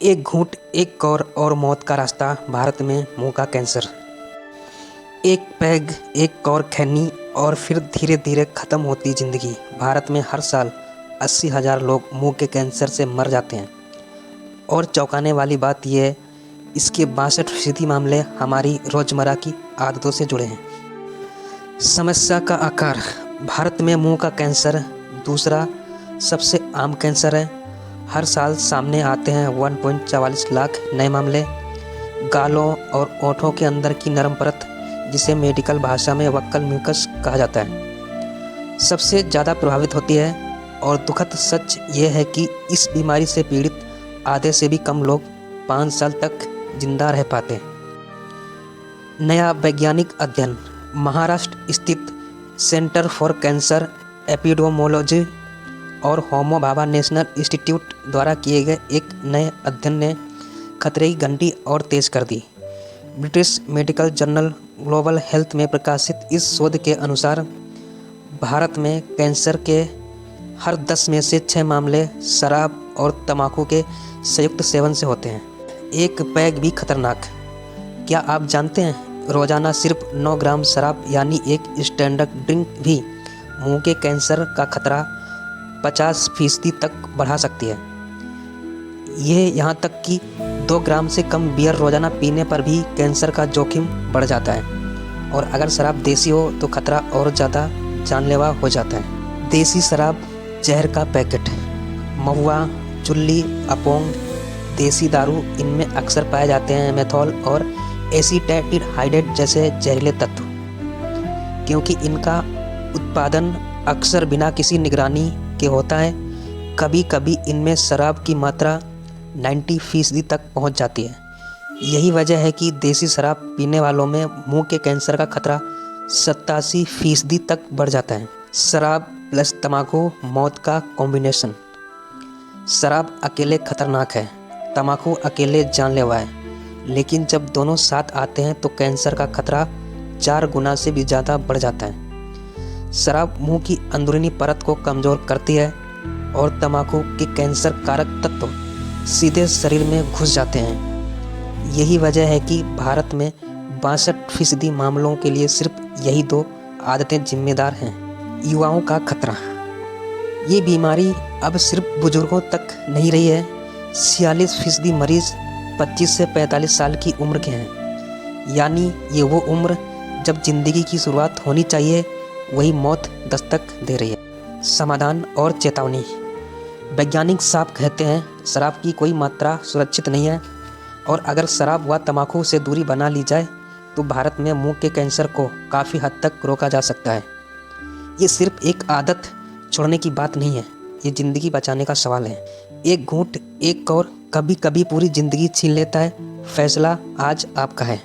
एक घूंट एक कौर और मौत का रास्ता भारत में मुंह का कैंसर। एक पैग एक कौर खैनी और फिर धीरे धीरे ख़त्म होती ज़िंदगी। भारत में हर साल 80,000 लोग मुंह के कैंसर से मर जाते हैं और चौंकाने वाली बात यह है, इसके 62% मामले हमारी रोज़मर्रा की आदतों से जुड़े हैं। समस्या का आकार। भारत में मुंह का कैंसर दूसरा सबसे आम कैंसर है। हर साल सामने आते हैं 1.44 लाख नए मामले। गालों और ओंठों के अंदर की नरम परत, जिसे मेडिकल भाषा में वक्कल म्यूकस कहा जाता है, सबसे ज़्यादा प्रभावित होती है। और दुखद सच ये है कि इस बीमारी से पीड़ित आधे से भी कम लोग 5 साल तक जिंदा रह पाते हैं। नया वैज्ञानिक अध्ययन। महाराष्ट्र स्थित सेंटर फॉर कैंसर एपिडेमियोलॉजी और होमो भाभा नेशनल इंस्टीट्यूट द्वारा किए गए एक नए अध्ययन ने खतरे की घंटी और तेज कर दी। British medical journal global health में प्रकाशित इस शोध के अनुसार भारत में कैंसर के हर 10 में से 6 मामले शराब और तंबाकू के संयुक्त सेवन से होते हैं। एक पैग भी खतरनाक। क्या आप जानते हैं, रोज़ाना सिर्फ 9 ग्राम शराब यानी एक स्टैंडर्ड ड्रिंक भी मुंह के कैंसर का खतरा 50% तक बढ़ा सकती है। यह यहाँ तक कि 2 ग्राम से कम बियर रोज़ाना पीने पर भी कैंसर का जोखिम बढ़ जाता है। और अगर शराब देसी हो तो खतरा और ज़्यादा जानलेवा हो जाता है। देसी शराब जहर का पैकेट। महुआ, चुल्ली, अपोंग, देसी दारू, इनमें अक्सर पाए जाते हैं मेथॉल और एसीटैल्डिहाइड जैसे जहरीले तत्व। क्योंकि इनका उत्पादन अक्सर बिना किसी निगरानी के होता है, कभी कभी इनमें शराब की मात्रा 90% तक पहुंच जाती है। यही वजह है कि देसी शराब पीने वालों में मुंह के कैंसर का खतरा 87% तक बढ़ जाता है। शराब प्लस तंबाकू मौत का कॉम्बिनेशन। शराब अकेले खतरनाक है, तंबाकू अकेले जानलेवा है, लेकिन जब दोनों साथ आते हैं तो कैंसर का खतरा 4 गुना से भी ज़्यादा बढ़ जाता है। शराब मुंह की अंदरूनी परत को कमज़ोर करती है और तंबाकू के कैंसर कारक तत्व सीधे शरीर में घुस जाते हैं। यही वजह है कि भारत में 62% मामलों के लिए सिर्फ यही 2 आदतें जिम्मेदार हैं। युवाओं का खतरा। ये बीमारी अब सिर्फ बुजुर्गों तक नहीं रही है। 46% मरीज 25 से 45 साल की उम्र के हैं, यानी ये वो उम्र जब जिंदगी की शुरुआत होनी चाहिए, वही मौत दस्तक दे रही है। समाधान और चेतावनी। वैज्ञानिक साफ कहते हैं, शराब की कोई मात्रा सुरक्षित नहीं है और अगर शराब व तंबाकू से दूरी बना ली जाए तो भारत में मुंह के कैंसर को काफ़ी हद तक रोका जा सकता है। ये सिर्फ एक आदत छोड़ने की बात नहीं है, ये ज़िंदगी बचाने का सवाल है। एक घूंट एक कौर कभी कभी पूरी ज़िंदगी छीन लेता है। फैसला आज आपका है।